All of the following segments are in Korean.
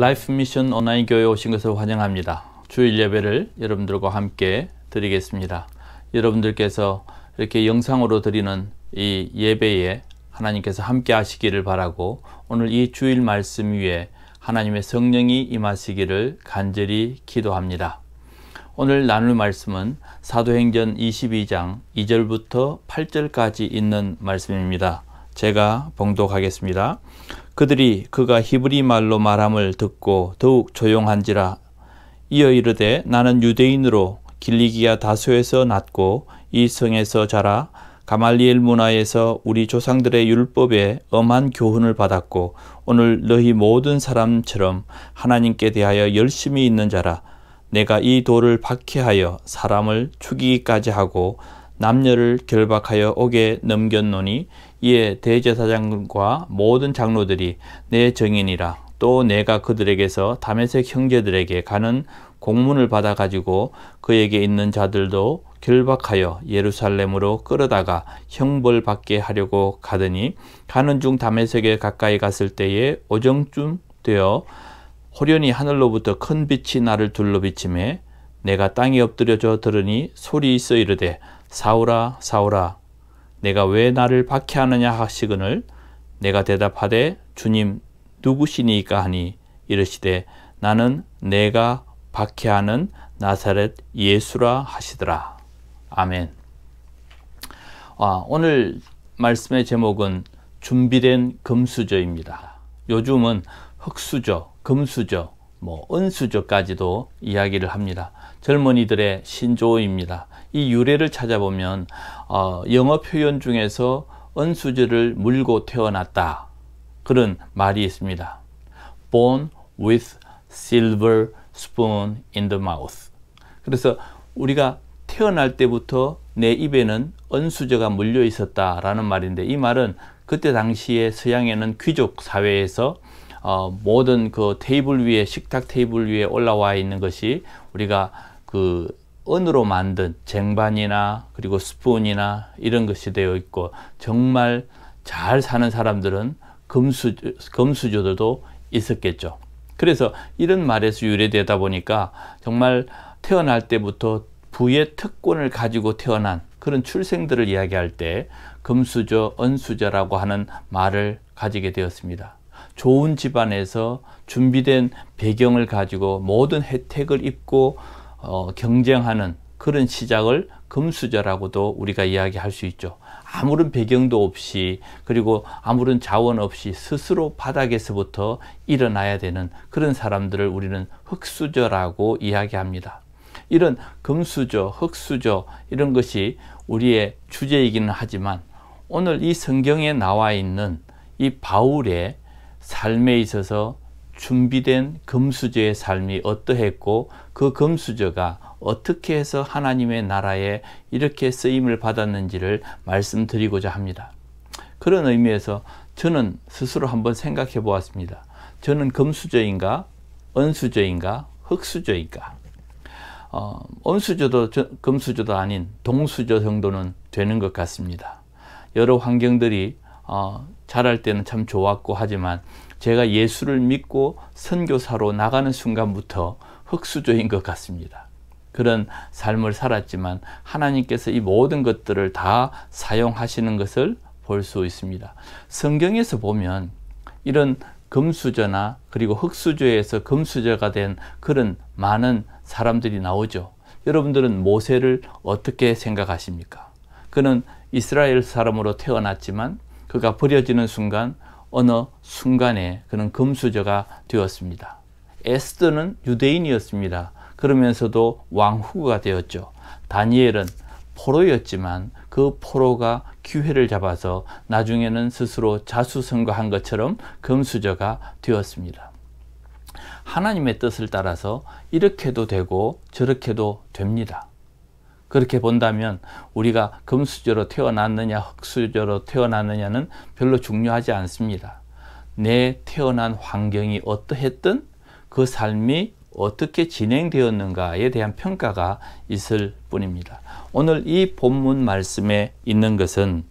라이프 미션 온라인 교회에 오신 것을 환영합니다. 주일 예배를 여러분들과 함께 드리겠습니다. 여러분들께서 이렇게 영상으로 드리는 이 예배에 하나님께서 함께 하시기를 바라고, 오늘 이 주일 말씀 위에 하나님의 성령이 임하시기를 간절히 기도합니다. 오늘 나눌 말씀은 사도행전 22장 2절부터 8절까지 있는 말씀입니다. 제가 봉독하겠습니다. 그들이 그가 히브리 말로 말함을 듣고 더욱 조용한지라. 이어 이르되, 나는 유대인으로 길리기아 다소에서 났고 이 성에서 자라 가말리엘 문화에서 우리 조상들의 율법에 엄한 교훈을 받았고 오늘 너희 모든 사람처럼 하나님께 대하여 열심히 있는 자라. 내가 이 돌을 박해하여 사람을 죽이기까지 하고 남녀를 결박하여 옥에 넘겼노니 이에 대제사장과 모든 장로들이 내 증인이라. 또 내가 그들에게서 다메섹 형제들에게 가는 공문을 받아 가지고 그에게 있는 자들도 결박하여 예루살렘으로 끌어다가 형벌 받게 하려고 가더니, 가는 중 다메섹에 가까이 갔을 때에 오정쯤 되어 호련히 하늘로부터 큰 빛이 나를 둘러 비치매 내가 땅에 엎드려져 들으니 소리 있어 이르되, 사울아 사울아 내가 왜 나를 박해하느냐 하시거늘, 내가 대답하되 주님 누구시니까 하니 이르시되, 나는 내가 박해하는 나사렛 예수라 하시더라. 아멘. 오늘 말씀의 제목은 준비된 금수저입니다. 요즘은 흑수저, 금수저, 은수저까지도 이야기를 합니다. 젊은이들의 신조어입니다. 이 유래를 찾아보면 영어 표현 중에서 은수저를 물고 태어났다, 그런 말이 있습니다. Born with silver spoon in the mouth. 그래서 우리가 태어날 때부터 내 입에는 은수저가 물려 있었다라는 말인데, 이 말은 그때 당시에 서양에는 귀족 사회에서 모든 그 테이블 위에, 식탁 테이블 위에 올라와 있는 것이 우리가 그 은으로 만든 쟁반이나 그리고 스푼이나 이런 것이 되어 있고, 정말 잘 사는 사람들은 금수저들도 있었겠죠. 그래서 이런 말에서 유래되다 보니까 정말 태어날 때부터 부의 특권을 가지고 태어난 그런 출생들을 이야기할 때 금수저, 은수저라고 하는 말을 가지게 되었습니다. 좋은 집안에서 준비된 배경을 가지고 모든 혜택을 입고 경쟁하는 그런 시작을 금수저라고도 우리가 이야기할 수 있죠. 아무런 배경도 없이, 그리고 아무런 자원 없이 스스로 바닥에서부터 일어나야 되는 그런 사람들을 우리는 흑수저라고 이야기합니다. 이런 금수저, 흑수저 이런 것이 우리의 주제이기는 하지만, 오늘 이 성경에 나와 있는 이 바울의 삶에 있어서 준비된 금수저의 삶이 어떠했고, 그 금수저가 어떻게 해서 하나님의 나라에 이렇게 쓰임을 받았는지를 말씀드리고자 합니다. 그런 의미에서 저는 스스로 한번 생각해 보았습니다. 저는 금수저인가, 은수저인가, 흑수저인가? 은수저도 금수저도 아닌 동수저 정도는 되는 것 같습니다. 여러 환경들이 자랄 때는 참 좋았고 하지만, 제가 예수를 믿고 선교사로 나가는 순간부터 흑수저인 것 같습니다. 그런 삶을 살았지만 하나님께서 이 모든 것들을 다 사용하시는 것을 볼 수 있습니다. 성경에서 보면 이런 금수저나 그리고 흑수저에서 금수저가 된 그런 많은 사람들이 나오죠. 여러분들은 모세를 어떻게 생각하십니까? 그는 이스라엘 사람으로 태어났지만 그가 버려지는 순간, 어느 순간에 그는 금수저가 되었습니다. 에스더는 유대인이었습니다. 그러면서도 왕후가 되었죠. 다니엘은 포로였지만 그 포로가 기회를 잡아서 나중에는 스스로 자수성가한 것처럼 금수저가 되었습니다. 하나님의 뜻을 따라서 이렇게도 되고 저렇게도 됩니다. 그렇게 본다면 우리가 금수저로 태어났느냐 흑수저로 태어났느냐는 별로 중요하지 않습니다. 내 태어난 환경이 어떠했든 그 삶이 어떻게 진행되었는가에 대한 평가가 있을 뿐입니다. 오늘 이 본문 말씀에 있는 것은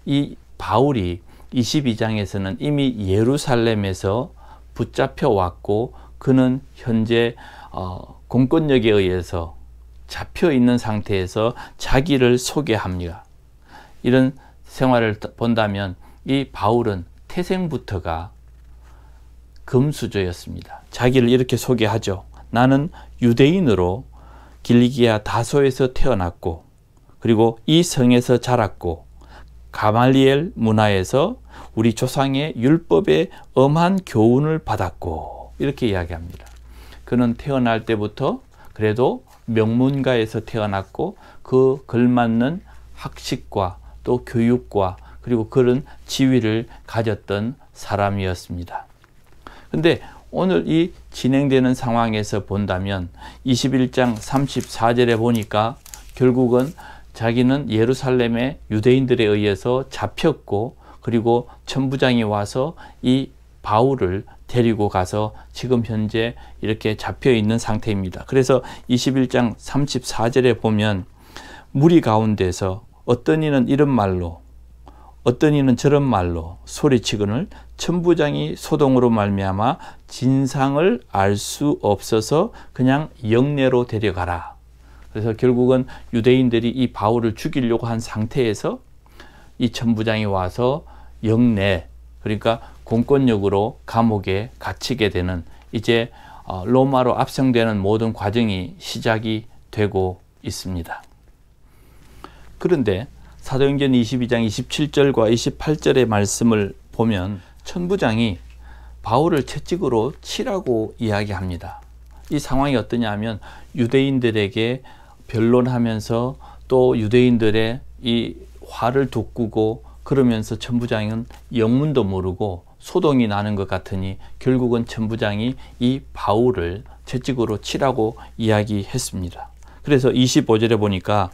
이 바울이 22장에서는 이미 예루살렘에서 붙잡혀 왔고 그는 현재 공권력에 의해서 잡혀 있는 상태에서 자기를 소개합니다. 이런 생활을 본다면 이 바울은 태생부터가 금수저였습니다. 자기를 이렇게 소개하죠. 나는 유대인으로 길리기아 다소에서 태어났고 그리고 이 성에서 자랐고 가말리엘 문화에서 우리 조상의 율법에 엄한 교훈을 받았고 이렇게 이야기합니다. 그는 태어날 때부터 그래도 명문가에서 태어났고 그 걸맞는 학식과 또 교육과 그리고 그런 지위를 가졌던 사람이었습니다. 근데 오늘 이 진행되는 상황에서 본다면 21장 34절에 보니까 결국은 자기는 예루살렘의 유대인들에 의해서 잡혔고 그리고 천부장이 와서 이 바울을 데리고 가서 지금 현재 이렇게 잡혀 있는 상태입니다. 그래서 21장 34절에 보면 무리 가운데서 어떤 이는 이런 말로 어떤 이는 저런 말로 소리치거늘 천부장이 소동으로 말미암아 진상을 알 수 없어서 그냥 영내로 데려가라. 그래서 결국은 유대인들이 이 바울을 죽이려고 한 상태에서 이 천부장이 와서 영내, 그러니까 공권력으로 감옥에 갇히게 되는 이제 로마로 압송되는 모든 과정이 시작이 되고 있습니다. 그런데 사도행전 22장 27절과 28절의 말씀을 보면 천부장이 바울을 채찍으로 치라고 이야기합니다. 이 상황이 어떠냐 하면 유대인들에게 변론하면서 또 유대인들의 이 화를 돋구고 그러면서 천부장은 영문도 모르고 소동이 나는 것 같으니 결국은 천부장이 이 바울을 채찍으로 치라고 이야기했습니다. 그래서 25절에 보니까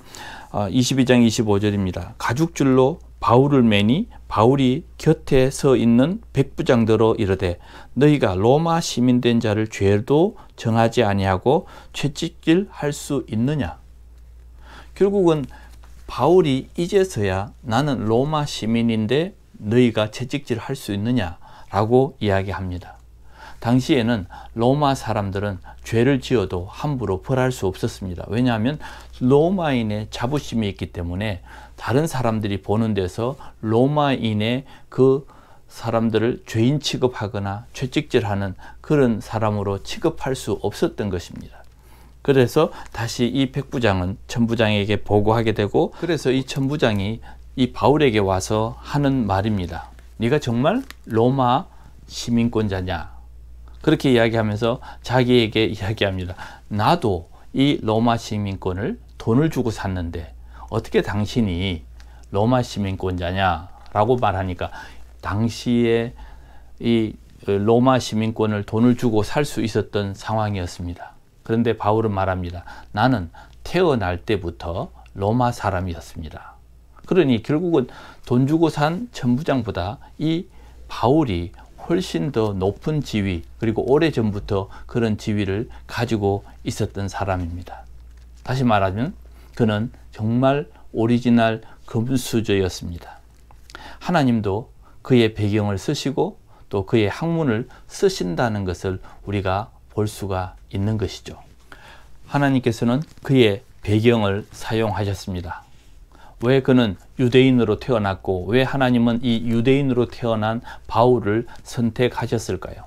22장 25절입니다. 가죽줄로 바울을 매니 바울이 곁에 서 있는 백부장들로 이르되 너희가 로마 시민된 자를 죄도 정하지 아니하고 채찍질 할 수 있느냐. 결국은 바울이 이제서야 나는 로마 시민인데 너희가 채찍질 할 수 있느냐라고 이야기합니다. 당시에는 로마 사람들은 죄를 지어도 함부로 벌할 수 없었습니다. 왜냐하면 로마인의 자부심이 있기 때문에 다른 사람들이 보는 데서 로마인의 그 사람들을 죄인 취급하거나 채찍질하는 그런 사람으로 취급할 수 없었던 것입니다. 그래서 다시 이 백부장은 천부장에게 보고하게 되고 그래서 이 천부장이 이 바울에게 와서 하는 말입니다. 네가 정말 로마 시민권자냐? 그렇게 이야기하면서 자기에게 이야기합니다. 나도 이 로마 시민권을 돈을 주고 샀는데 어떻게 당신이 로마 시민권자냐? 라고 말하니까 당시에 이 로마 시민권을 돈을 주고 살 수 있었던 상황이었습니다. 그런데 바울은 말합니다. 나는 태어날 때부터 로마 사람이었습니다. 그러니 결국은 돈 주고 산 천부장보다 이 바울이 훨씬 더 높은 지위 그리고 오래전부터 그런 지위를 가지고 있었던 사람입니다. 다시 말하면 그는 정말 오리지널 금수저였습니다. 하나님도 그의 배경을 쓰시고 또 그의 학문을 쓰신다는 것을 우리가 볼 수가 있는 것이죠. 하나님께서는 그의 배경을 사용하셨습니다. 왜 그는 유대인으로 태어났고 왜 하나님은 이 유대인으로 태어난 바울을 선택하셨을까요?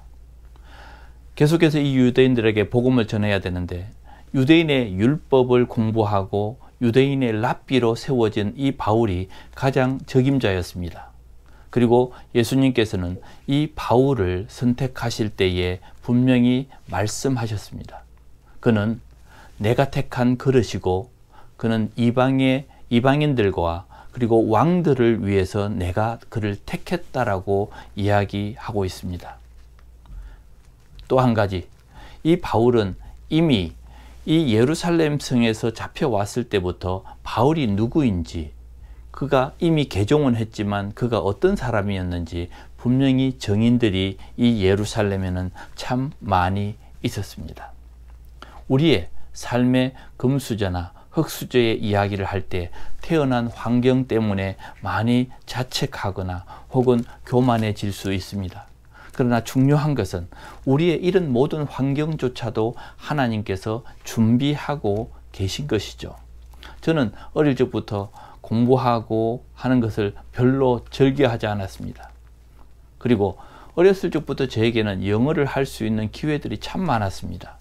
계속해서 이 유대인들에게 복음을 전해야 되는데 유대인의 율법을 공부하고 유대인의 랍비로 세워진 이 바울이 가장 적임자였습니다. 그리고 예수님께서는 이 바울을 선택하실 때에 분명히 말씀하셨습니다. 그는 내가 택한 그릇이고 그는 이방인들과 그리고 왕들을 위해서 내가 그를 택했다라고 이야기하고 있습니다. 또 한 가지, 이 바울은 이미 이 예루살렘 성에서 잡혀왔을 때부터 바울이 누구인지 그가 이미 개종은 했지만 그가 어떤 사람이었는지 분명히 정인들이 이 예루살렘에는 참 많이 있었습니다. 우리의 삶의 금수저나 흙수저의 이야기를 할 때 태어난 환경 때문에 많이 자책하거나 혹은 교만해질 수 있습니다. 그러나 중요한 것은 우리의 이런 모든 환경조차도 하나님께서 준비하고 계신 것이죠. 저는 어릴 적부터 공부하고 하는 것을 별로 즐겨하지 않았습니다. 그리고 어렸을 적부터 저에게는 영어를 할 수 있는 기회들이 참 많았습니다.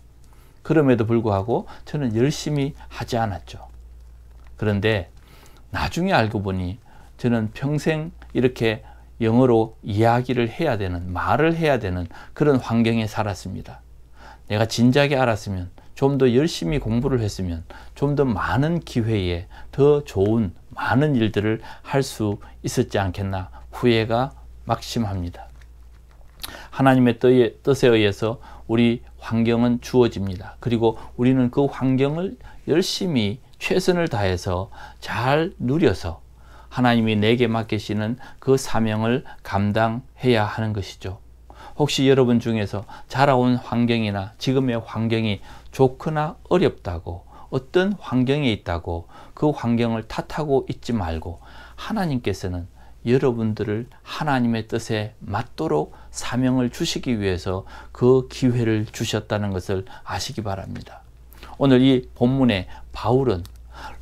그럼에도 불구하고 저는 열심히 하지 않았죠. 그런데 나중에 알고 보니 저는 평생 이렇게 영어로 이야기를 해야 되는, 말을 해야 되는 그런 환경에 살았습니다. 내가 진작에 알았으면, 좀 더 열심히 공부를 했으면 좀 더 많은 기회에 더 좋은 많은 일들을 할 수 있었지 않겠나 후회가 막심합니다. 하나님의 뜻에 의해서 우리 환경은 주어집니다. 그리고 우리는 그 환경을 열심히 최선을 다해서 잘 누려서 하나님이 내게 맡기시는 그 사명을 감당해야 하는 것이죠. 혹시 여러분 중에서 자라온 환경이나 지금의 환경이 좋거나 어렵다고, 어떤 환경에 있다고 그 환경을 탓하고 있지 말고 하나님께서는 여러분들을 하나님의 뜻에 맞도록 사명을 주시기 위해서 그 기회를 주셨다는 것을 아시기 바랍니다. 오늘 이 본문에 바울은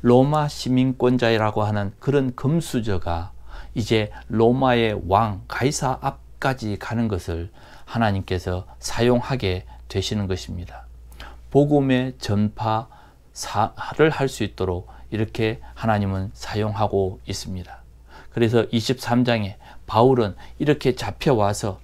로마 시민권자라고 하는 그런 금수저가 이제 로마의 왕 가이사 앞까지 가는 것을 하나님께서 사용하게 되시는 것입니다. 복음의 전파를 할 수 있도록 이렇게 하나님은 사용하고 있습니다. 그래서 23장에 바울은 이렇게 잡혀와서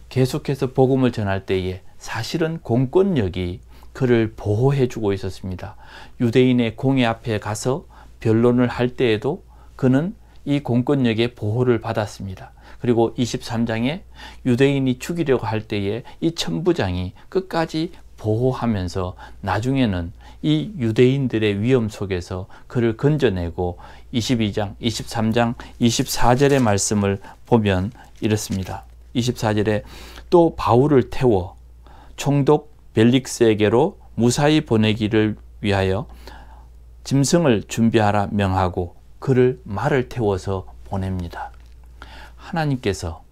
계속해서 복음을 전할 때에 사실은 공권력이 그를 보호해 주고 있었습니다. 유대인의 공회 앞에 가서 변론을 할 때에도 그는 이 공권력의 보호를 받았습니다. 그리고 23장에 유대인이 죽이려고 할 때에 이 천부장이 끝까지 보호하면서 나중에는 이 유대인들의 위험 속에서 그를 건져내고 22장, 23장, 24절의 말씀을 보면 이렇습니다. 24절에 또 바울을 태워 총독 벨릭스에게로 무사히 보내기를 위하여 짐승을 준비하라 명하고 그를 말을 태워서 보냅니다. 하나님께서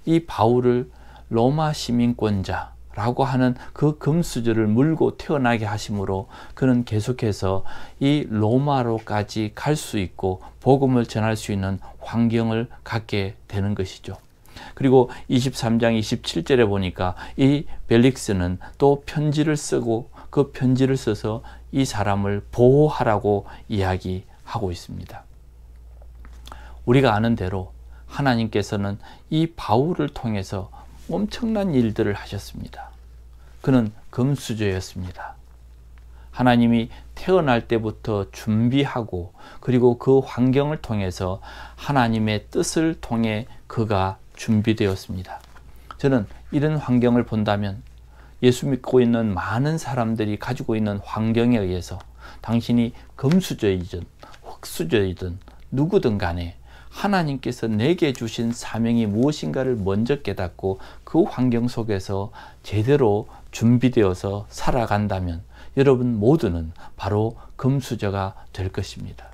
이 바울을 로마 시민권자라고 하는 그 금수저를 물고 태어나게 하심으로 그는 계속해서 이 로마로까지 갈 수 있고 복음을 전할 수 있는 환경을 갖게 되는 것이죠. 그리고 23장 27절에 보니까 이 벨릭스는 또 편지를 쓰고 그 편지를 써서 이 사람을 보호하라고 이야기하고 있습니다. 우리가 아는 대로 하나님께서는 이 바울을 통해서 엄청난 일들을 하셨습니다. 그는 금수저였습니다. 하나님이 태어날 때부터 준비하고 그리고 그 환경을 통해서 하나님의 뜻을 통해 그가 준비되었습니다. 저는 이런 환경을 본다면 예수 믿고 있는 많은 사람들이 가지고 있는 환경에 의해서 당신이 금수저이든 흙수저이든 누구든 간에 하나님께서 내게 주신 사명이 무엇인가를 먼저 깨닫고 그 환경 속에서 제대로 준비되어서 살아간다면 여러분 모두는 바로 금수저가 될 것입니다.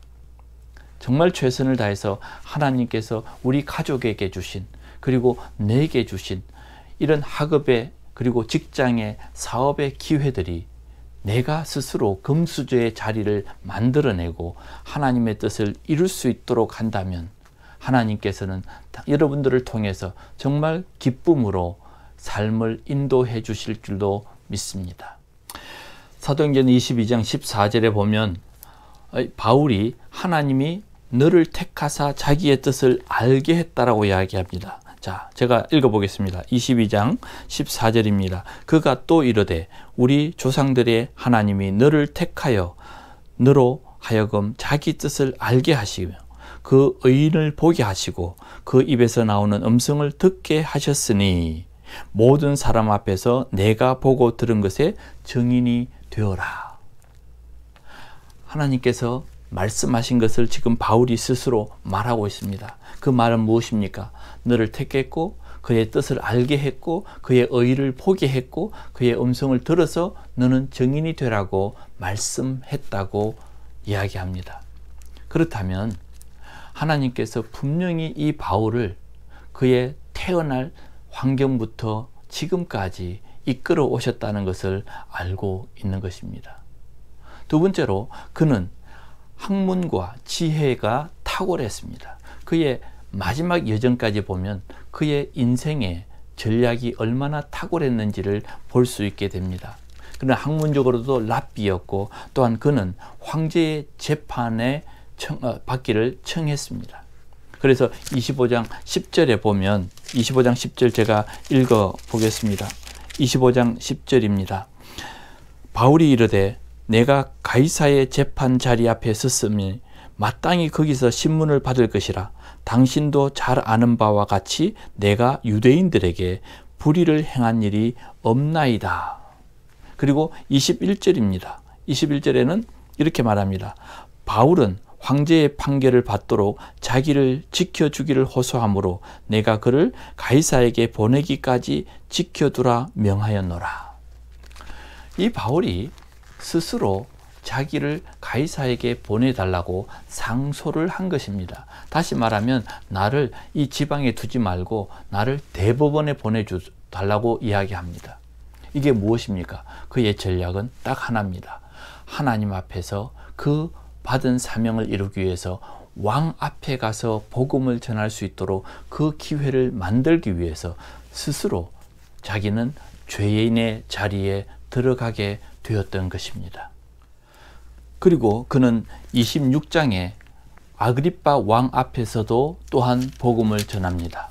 정말 최선을 다해서 하나님께서 우리 가족에게 주신 그리고 내게 주신 이런 학업의 그리고 직장의 사업의 기회들이 내가 스스로 금수저의 자리를 만들어내고 하나님의 뜻을 이룰 수 있도록 한다면 하나님께서는 여러분들을 통해서 정말 기쁨으로 삶을 인도해 주실 줄도 믿습니다. 사도행전 22장 14절에 보면 바울이 하나님이 너를 택하사 자기의 뜻을 알게 했다라고 이야기합니다. 자, 제가 읽어보겠습니다. 22장 14절입니다. 그가 또 이르되 우리 조상들의 하나님이 너를 택하여 너로 하여금 자기 뜻을 알게 하시며 그 의인을 보게 하시고 그 입에서 나오는 음성을 듣게 하셨으니 모든 사람 앞에서 내가 보고 들은 것에 증인이 되어라. 하나님께서 말씀하신 것을 지금 바울이 스스로 말하고 있습니다. 그 말은 무엇입니까? 너를 택했고 그의 뜻을 알게 했고 그의 의를 보게 했고 그의 음성을 들어서 너는 증인이 되라고 말씀했다고 이야기합니다. 그렇다면 하나님께서 분명히 이 바울을 그의 태어날 환경부터 지금까지 이끌어 오셨다는 것을 알고 있는 것입니다. 두 번째로 그는 학문과 지혜가 탁월했습니다. 그의 마지막 여정까지 보면 그의 인생의 전략이 얼마나 탁월했는지를 볼 수 있게 됩니다. 그는 학문적으로도 랍비였고 또한 그는 황제의 재판에 받기를 청했습니다. 그래서 25장 10절에 보면 25장 10절 제가 읽어 보겠습니다. 25장 10절입니다. 바울이 이르되 내가 가이사의 재판 자리 앞에 섰으니 마땅히 거기서 신문을 받을 것이라. 당신도 잘 아는 바와 같이 내가 유대인들에게 불의를 행한 일이 없나이다. 그리고 21절입니다. 21절에는 이렇게 말합니다. 바울은 황제의 판결을 받도록 자기를 지켜주기를 호소하므로 내가 그를 가이사에게 보내기까지 지켜두라 명하였노라. 이 바울이 스스로 자기를 가이사에게 보내달라고 상소를 한 것입니다. 다시 말하면 나를 이 지방에 두지 말고 나를 대법원에 보내달라고 이야기합니다. 이게 무엇입니까? 그의 전략은 딱 하나입니다. 하나님 앞에서 그 받은 사명을 이루기 위해서 왕 앞에 가서 복음을 전할 수 있도록 그 기회를 만들기 위해서 스스로 자기는 죄인의 자리에 들어가게 되었던 것입니다. 그리고 그는 26장에 아그리빠 왕 앞에서도 또한 복음을 전합니다.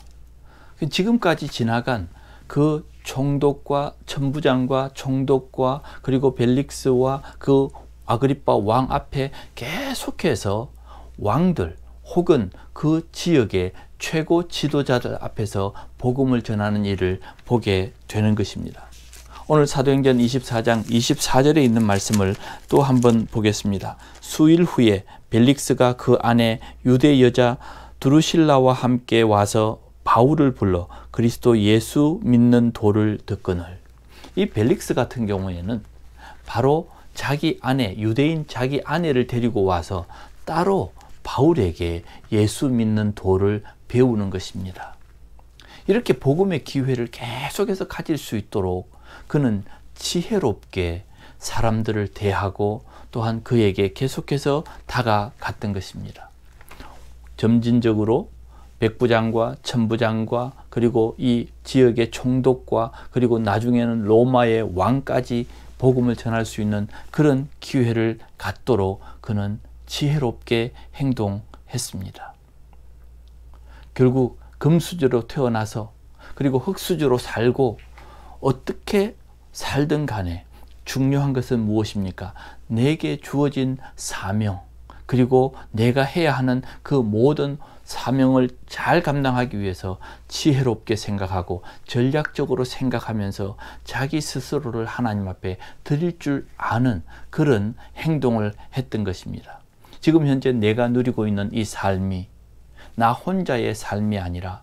지금까지 지나간 그 총독과 천부장과 총독과 그리고 벨릭스와 그 아그리빠 왕 앞에 계속해서 왕들 혹은 그 지역의 최고 지도자들 앞에서 복음을 전하는 일을 보게 되는 것입니다. 오늘 사도행전 24장 24절에 있는 말씀을 또 한번 보겠습니다. 수일 후에 벨릭스가 그 안에 유대 여자 드루실라와 함께 와서 바울을 불러 그리스도 예수 믿는 도를 듣거늘. 이 벨릭스 같은 경우에는 바로 자기 아내, 유대인 자기 아내를 데리고 와서 따로 바울에게 예수 믿는 도를 배우는 것입니다. 이렇게 복음의 기회를 계속해서 가질 수 있도록 그는 지혜롭게 사람들을 대하고 또한 그에게 계속해서 다가갔던 것입니다. 점진적으로 백부장과 천부장과 그리고 이 지역의 총독과 그리고 나중에는 로마의 왕까지 복음을 전할 수 있는 그런 기회를 갖도록 그는 지혜롭게 행동했습니다. 결국 금수저로 태어나서 그리고 흙수저로 살고 어떻게 살든 간에 중요한 것은 무엇입니까? 내게 주어진 사명 그리고 내가 해야 하는 그 모든 사명을 잘 감당하기 위해서 지혜롭게 생각하고 전략적으로 생각하면서 자기 스스로를 하나님 앞에 드릴 줄 아는 그런 행동을 했던 것입니다. 지금 현재 내가 누리고 있는 이 삶이 나 혼자의 삶이 아니라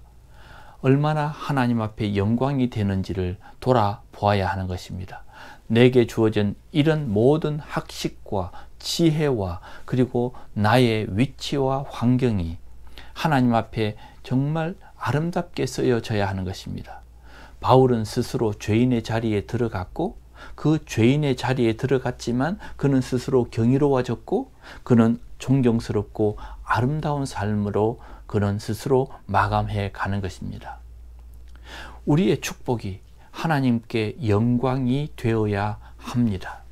얼마나 하나님 앞에 영광이 되는지를 돌아보아야 하는 것입니다. 내게 주어진 이런 모든 학식과 지혜와 그리고 나의 위치와 환경이 하나님 앞에 정말 아름답게 쓰여져야 하는 것입니다. 바울은 스스로 죄인의 자리에 들어갔고 그 죄인의 자리에 들어갔지만 그는 스스로 경이로워졌고 그는 존경스럽고 아름다운 삶으로 그는 스스로 마감해 가는 것입니다. 우리의 축복이 하나님께 영광이 되어야 합니다.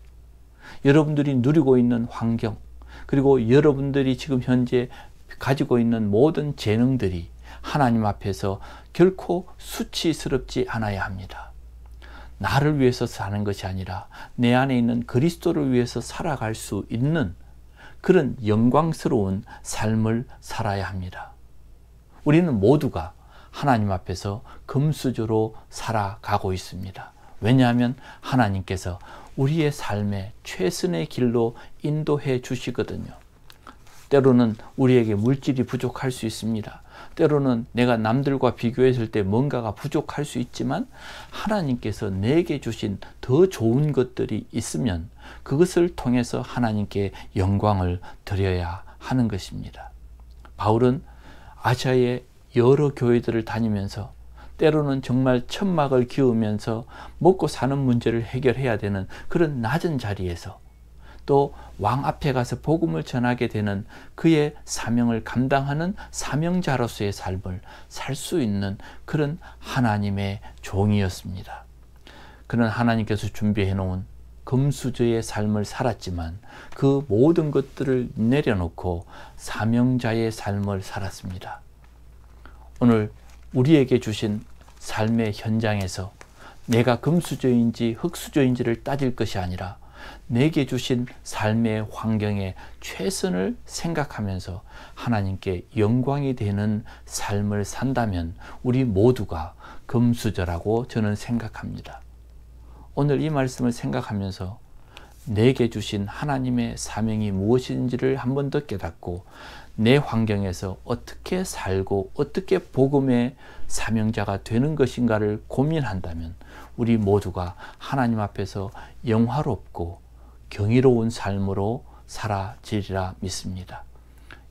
여러분들이 누리고 있는 환경 그리고 여러분들이 지금 현재 가지고 있는 모든 재능들이 하나님 앞에서 결코 수치스럽지 않아야 합니다. 나를 위해서 사는 것이 아니라 내 안에 있는 그리스도를 위해서 살아갈 수 있는 그런 영광스러운 삶을 살아야 합니다. 우리는 모두가 하나님 앞에서 금수저로 살아가고 있습니다. 왜냐하면 하나님께서 우리의 삶에 최선의 길로 인도해 주시거든요. 때로는 우리에게 물질이 부족할 수 있습니다. 때로는 내가 남들과 비교했을 때 뭔가가 부족할 수 있지만 하나님께서 내게 주신 더 좋은 것들이 있으면 그것을 통해서 하나님께 영광을 드려야 하는 것입니다. 바울은 아시아의 여러 교회들을 다니면서 때로는 정말 천막을 기우면서 먹고 사는 문제를 해결해야 되는 그런 낮은 자리에서 또 왕 앞에 가서 복음을 전하게 되는 그의 사명을 감당하는 사명자로서의 삶을 살 수 있는 그런 하나님의 종이었습니다. 그는 하나님께서 준비해 놓은 금수저의 삶을 살았지만 그 모든 것들을 내려놓고 사명자의 삶을 살았습니다. 오늘 우리에게 주신 삶의 현장에서 내가 금수저인지 흙수저인지를 따질 것이 아니라 내게 주신 삶의 환경에 최선을 생각하면서 하나님께 영광이 되는 삶을 산다면 우리 모두가 금수저라고 저는 생각합니다. 오늘 이 말씀을 생각하면서 내게 주신 하나님의 사명이 무엇인지를 한 번 더 깨닫고 내 환경에서 어떻게 살고 어떻게 복음의 사명자가 되는 것인가를 고민한다면 우리 모두가 하나님 앞에서 영화롭고 경이로운 삶으로 살아지리라 믿습니다.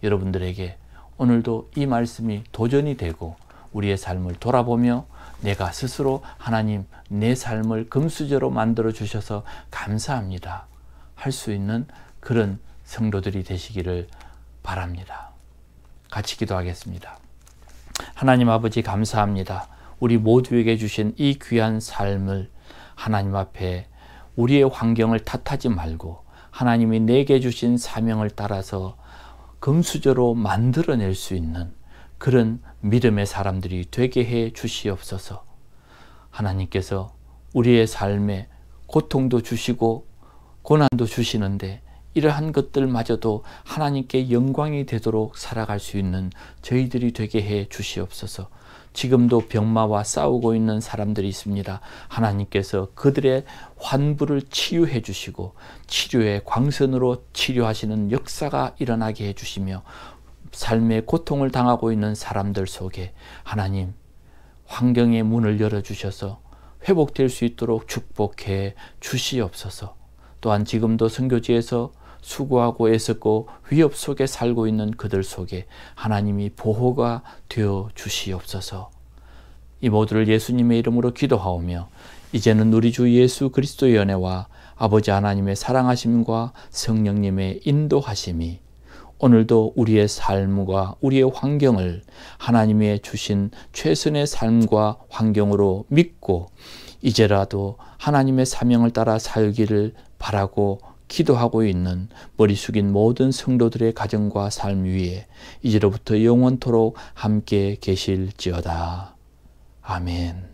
여러분들에게 오늘도 이 말씀이 도전이 되고 우리의 삶을 돌아보며 내가 스스로 하나님 내 삶을 금수저로 만들어 주셔서 감사합니다 할 수 있는 그런 성도들이 되시기를 바랍니다. 같이 기도하겠습니다. 하나님 아버지 감사합니다. 우리 모두에게 주신 이 귀한 삶을 하나님 앞에 우리의 환경을 탓하지 말고 하나님이 내게 주신 사명을 따라서 금수저로 만들어낼 수 있는 그런 믿음의 사람들이 되게 해 주시옵소서. 하나님께서 우리의 삶에 고통도 주시고 고난도 주시는데 이러한 것들마저도 하나님께 영광이 되도록 살아갈 수 있는 저희들이 되게 해 주시옵소서. 지금도 병마와 싸우고 있는 사람들이 있습니다. 하나님께서 그들의 환부를 치유해 주시고 치료의 광선으로 치료하시는 역사가 일어나게 해 주시며 삶의 고통을 당하고 있는 사람들 속에 하나님 환경의 문을 열어주셔서 회복될 수 있도록 축복해 주시옵소서. 또한 지금도 선교지에서 수고하고 애쓰고 위협 속에 살고 있는 그들 속에 하나님이 보호가 되어 주시옵소서. 이 모두를 예수님의 이름으로 기도하오며 이제는 우리 주 예수 그리스도의 은혜와 아버지 하나님의 사랑하심과 성령님의 인도하심이 오늘도 우리의 삶과 우리의 환경을 하나님의 주신 최선의 삶과 환경으로 믿고 이제라도 하나님의 사명을 따라 살기를 바라고 기도하고 있는 머리 숙인 모든 성도들의 가정과 삶 위에 이제로부터 영원토록 함께 계실지어다. 아멘.